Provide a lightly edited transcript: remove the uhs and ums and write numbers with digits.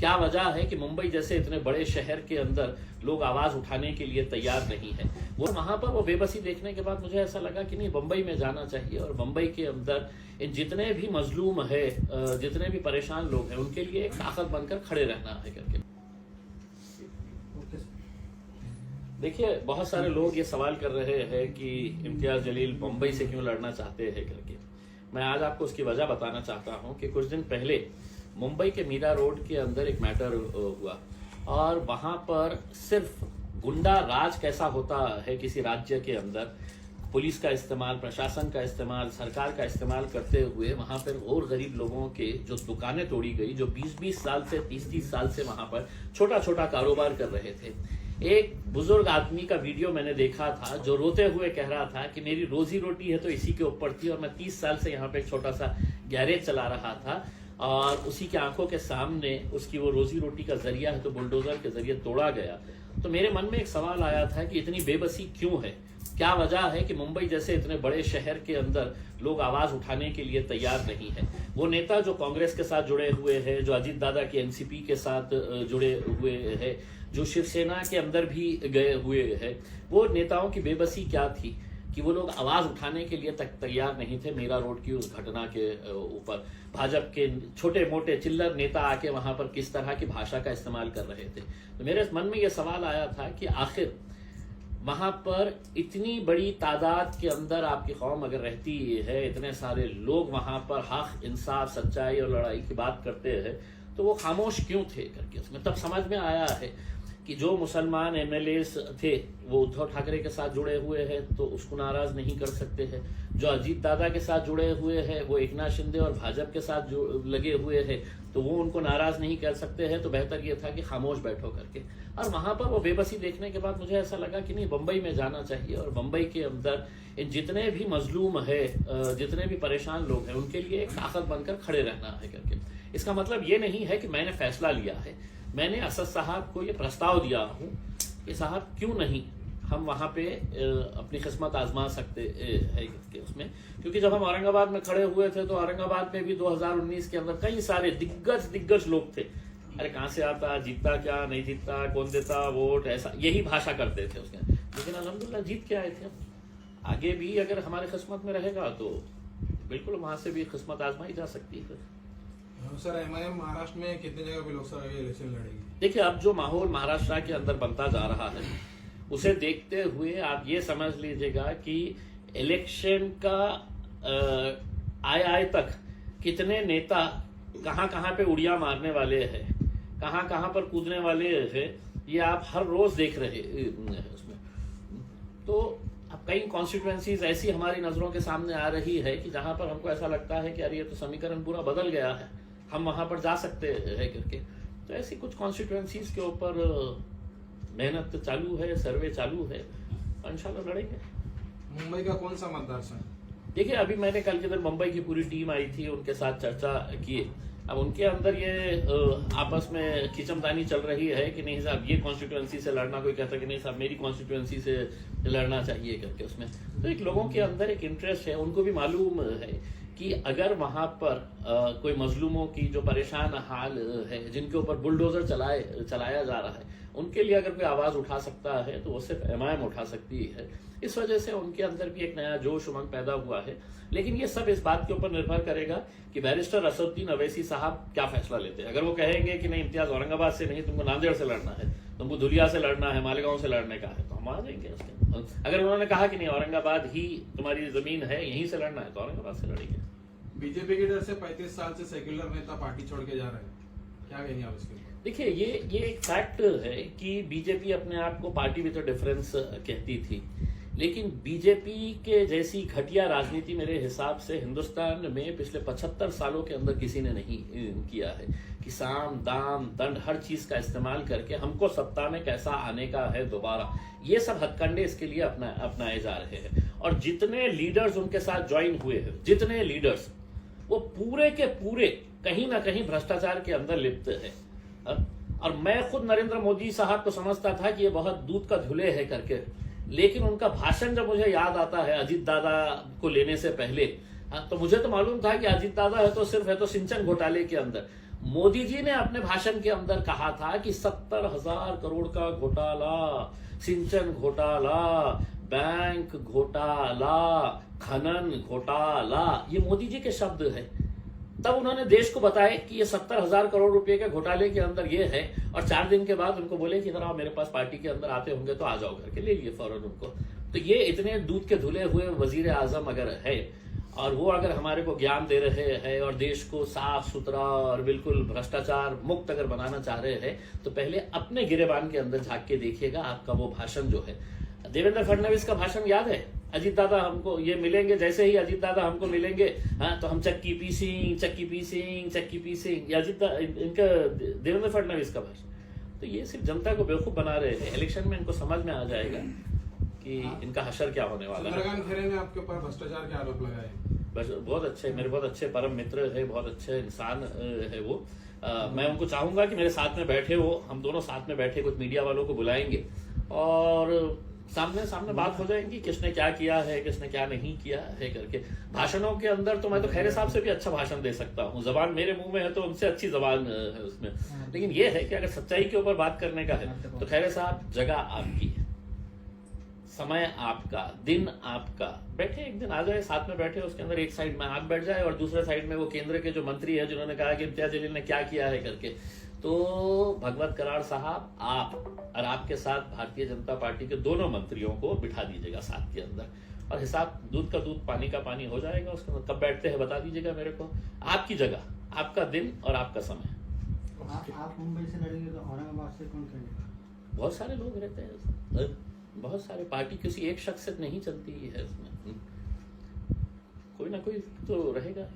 क्या वजह है कि मुंबई जैसे इतने बड़े शहर के अंदर लोग आवाज उठाने के लिए तैयार नहीं है। वो वहां पर वो बेबसी देखने के बाद मुझे ऐसा लगा कि नहीं, मुंबई में जाना चाहिए और मुंबई के अंदर इन जितने भी मजलूम है, जितने भी परेशान लोग हैं, उनके लिए एक ताकत बनकर खड़े रहना है करके। देखिए, बहुत सारे लोग ये सवाल कर रहे हैं कि इम्तियाज जलील मुंबई से क्यों लड़ना चाहते हैं करके। मैं आज आपको उसकी वजह बताना चाहता हूं कि कुछ दिन पहले मुंबई के मीरा रोड के अंदर एक मैटर हुआ और वहां पर सिर्फ गुंडा राज कैसा होता है किसी राज्य के अंदर, पुलिस का इस्तेमाल, प्रशासन का इस्तेमाल, सरकार का इस्तेमाल करते हुए वहां पर और गरीब लोगों के जो दुकानें तोड़ी गई, जो 20-20 साल से 30-30 साल से वहां पर छोटा छोटा कारोबार कर रहे थे। एक बुजुर्ग आदमी का वीडियो मैंने देखा था जो रोते हुए कह रहा था कि मेरी रोजी रोटी है तो इसी के ऊपर थी और मैं 30 साल से यहाँ पे एक छोटा सा गैरेज चला रहा था और उसी के आंखों के सामने उसकी वो रोजी रोटी का जरिया है तो बुलडोजर के जरिए तोड़ा गया। तो मेरे मन में एक सवाल आया था कि इतनी बेबसी क्यों है, क्या वजह है कि मुंबई जैसे इतने बड़े शहर के अंदर लोग आवाज उठाने के लिए तैयार नहीं है। वो नेता जो कांग्रेस के साथ जुड़े हुए हैं, जो अजीत दादा की एनसीपी के साथ जुड़े हुए हैं, जो शिवसेना के अंदर भी गए हुए हैं, वो नेताओं की बेबसी क्या थी कि वो लोग आवाज उठाने के लिए तक तैयार नहीं थे। मीरा रोड की उस घटना के ऊपर भाजपा के छोटे मोटे चिल्लर नेता आके वहां पर किस तरह की भाषा का इस्तेमाल कर रहे थे। तो मेरे मन में यह सवाल आया था कि आखिर वहां पर इतनी बड़ी तादाद के अंदर आपकी कौम अगर रहती है, इतने सारे लोग वहां पर हक, इंसाफ, सच्चाई और लड़ाई की बात करते हैं, तो वो खामोश क्यों थे करके उसमें तब समझ में आया है कि जो मुसलमान एमएलएस थे वो उद्धव ठाकरे के साथ जुड़े हुए हैं तो उसको नाराज नहीं कर सकते हैं, जो अजीत दादा के साथ जुड़े हुए हैं, वो एकनाथ शिंदे और भाजपा के साथ लगे हुए हैं तो वो उनको नाराज नहीं कर सकते हैं। तो बेहतर ये था कि खामोश बैठो करके। और वहां पर वो बेबसी देखने के बाद मुझे ऐसा लगा कि नहीं, मुंबई में जाना चाहिए और मुंबई के अंदर इन जितने भी मजलूम है, जितने भी परेशान लोग हैं, उनके लिए एक ताकत बनकर खड़े रहना है करके। इसका मतलब ये नहीं है कि मैंने फैसला लिया है, मैंने असद साहब को ये प्रस्ताव दिया हूं कि साहब क्यों नहीं हम वहां पे अपनी किस्मत आजमा सकते हैं उसमें। क्योंकि जब हम औरंगाबाद में खड़े हुए थे तो औरंगाबाद में भी 2019 के अंदर कई सारे दिग्गज लोग थे। अरे कहां से आता, जीतता क्या, नहीं जीतता, कौन देता वोट, ऐसा यही भाषा करते थे उसके। लेकिन अल्हम्दुलिल्लाह जीत के आए थे। आगे भी अगर हमारे किस्मत में रहेगा तो बिल्कुल वहां से भी किस्मत आजमाई जा सकती है। सर, एमआईएम महाराष्ट्र में कितने जगह पे लोकसभा के इलेक्शन लड़ेगी? देखिए, अब जो माहौल महाराष्ट्र के अंदर बनता जा रहा है उसे देखते हुए आप ये समझ लीजिएगा कि इलेक्शन का आय तक कितने नेता कहां पे उड़िया मारने वाले हैं, कहां पर कूदने वाले हैं, ये आप हर रोज देख रहे हैं उसमें। तो अब कई कॉन्स्टिट्यूएंसीज ऐसी हमारी नजरों के सामने आ रही है कि जहां पर हमको ऐसा लगता है कि यार ये तो समीकरण पूरा बदल गया है, हम वहां पर जा सकते हैं करके। तो ऐसी कुछ कॉन्स्टिट्यूएंसीज के ऊपर मेहनत चालू है, सर्वे चालू है, इंशाल्लाह लड़ेंगे। मुंबई का कौन सा मतदार संघ? देखिए, अभी मैंने कल के दिन मुंबई की पूरी टीम आई थी, उनके साथ चर्चा की। अब उनके अंदर ये आपस में खींचमतानी चल रही है कि नहीं साहब ये कॉन्स्टिट्यूएंसी से लड़ना, कोई कहता कि नहीं साहब मेरी कॉन्स्टिट्यूएंसी से लड़ना चाहिए करके उसमें। तो एक लोगों के अंदर एक इंटरेस्ट है, उनको भी मालूम है कि अगर वहां पर कोई मजलूमों की जो परेशान हाल है, जिनके ऊपर बुलडोजर चलाया जा रहा है, उनके लिए अगर कोई आवाज उठा सकता है तो वो सिर्फ एमआईएम उठा सकती है। इस वजह से उनके अंदर भी एक नया जोश उमंग पैदा हुआ है। लेकिन ये सब इस बात के ऊपर निर्भर करेगा कि बैरिस्टर असदुद्दीन अवैसी साहब क्या फैसला लेते हैं। अगर वो कहेंगे कि नहीं इम्तियाज औरंगाबाद से नहीं, तुमको नांदेड़ से लड़ना है, तुमको धुलिया से लड़ना है, मालेगांव से लड़ने का है, तो हम आ जाएंगे उसके। अगर उन्होंने कहा कि नहीं औरंगाबाद ही तुम्हारी जमीन है, यहीं से लड़ना है, तो औरंगाबाद से लड़ेंगे। बीजेपी के डर से 35 साल से सेक्युलर नेता पार्टी छोड़ के जा रहे हैं, क्या कहेंगे आप इसके? देखिए, ये एक फैक्ट है कि बीजेपी अपने आप को पार्टी विद डिफरेंस कहती थी, लेकिन बीजेपी के जैसी घटिया राजनीति मेरे हिसाब से हिंदुस्तान में पिछले 75 सालों के अंदर किसी ने नहीं किया है कि साम दाम दंड हर चीज का इस्तेमाल करके हमको सत्ता में कैसा आने का है दोबारा। ये सब हथकंडे इसके लिए अपनाए जा रहे हैं। और जितने लीडर्स उनके साथ ज्वाइन हुए हैं, जितने लीडर्स, वो पूरे के पूरे कहीं ना कहीं भ्रष्टाचार के अंदर लिप्त है। और मैं खुद नरेंद्र मोदी साहब को समझता था कि ये बहुत दूध का धुले है करके, लेकिन उनका भाषण जब मुझे याद आता है अजीत दादा को लेने से पहले, तो मुझे तो मालूम था कि अजीत दादा है तो सिर्फ है तो सिंचन घोटाले के अंदर, मोदी जी ने अपने भाषण के अंदर कहा था कि 70,000 करोड़ का घोटाला, सिंचन घोटाला, बैंक घोटाला, खनन घोटाला, ये मोदी जी के शब्द है। तब उन्होंने देश को बताया कि ये 70,000 करोड़ रुपए के घोटाले के अंदर ये है, और 4 दिन के बाद उनको बोले कि अगर आप मेरे पास पार्टी के अंदर आते होंगे तो आ जाओ करके, ले लिए फौरन उनको। तो ये इतने दूध के धुले हुए वजीर आजम अगर है, और वो अगर हमारे को ज्ञान दे रहे हैं और देश को साफ सुथरा और बिल्कुल भ्रष्टाचार मुक्त अगर बनाना चाह रहे हैं, तो पहले अपने गिरेबान के अंदर झांक के देखिएगा आपका वो भाषण जो है। देवेंद्र फडणवीस का भाषण याद है? अजीत दादा हमको ये मिलेंगे, जैसे ही अजीत दादा हमको मिलेंगे, हाँ, तो हम चक्की पीसिंग, चक्की पीसिंग, चक्की पीसिंग, इनका देवेंद्र फडणवीस का भाषण। तो ये सिर्फ जनता को बेवकूफ बना रहे हैं। इलेक्शन में इनको समझ में आ जाएगा कि इनका हशर क्या होने वाला है। चंद्रकांत खैरे ने आपके ऊपर भ्रष्टाचार के आरोप लगाए। बस बहुत अच्छे, मेरे बहुत अच्छे परम मित्र है, बहुत अच्छे इंसान है वो। मैं उनको चाहूंगा कि मेरे साथ में बैठे हो, हम दोनों साथ में बैठे कुछ मीडिया वालों को बुलाएंगे और सामने सामने बात हो जाएगी, किसने क्या किया है, किसने क्या नहीं किया है करके। भाषणों के अंदर तो मैं तो खैरे साहब से भी अच्छा भाषण दे सकता हूँ, जबान मेरे मुंह में है तो उनसे अच्छी जबान है उसमें। लेकिन ये है कि अगर सच्चाई के ऊपर बात करने का है तो खैरे साहब, जगह आपकी है, समय आपका, दिन आपका। बैठे एक दिन आ जाए, साथ में बैठे, उसके अंदर एक साइड में आप बैठ जाए और दूसरे साइड में वो केंद्र के जो मंत्री है जिन्होंने कहा कि इम्तियाज जलील ने क्या किया है करके। तो भगवत कराड़ साहब, आप और आपके साथ भारतीय जनता पार्टी के दोनों मंत्रियों को बिठा दीजिएगा साथ के अंदर, और हिसाब दूध का दूध पानी का पानी हो जाएगा। उसके अंदर कब बैठते हैं बता दीजिएगा मेरे को, आपकी जगह, आपका दिन और आपका समय। आप मुंबई से लड़ेंगे तो औरंगाबाद से कौन करेंगे? बहुत सारे लोग रहते हैं, बहुत सारे, पार्टी किसी एक शख्स से नहीं चलती है इसमें, कोई ना कोई तो रहेगा।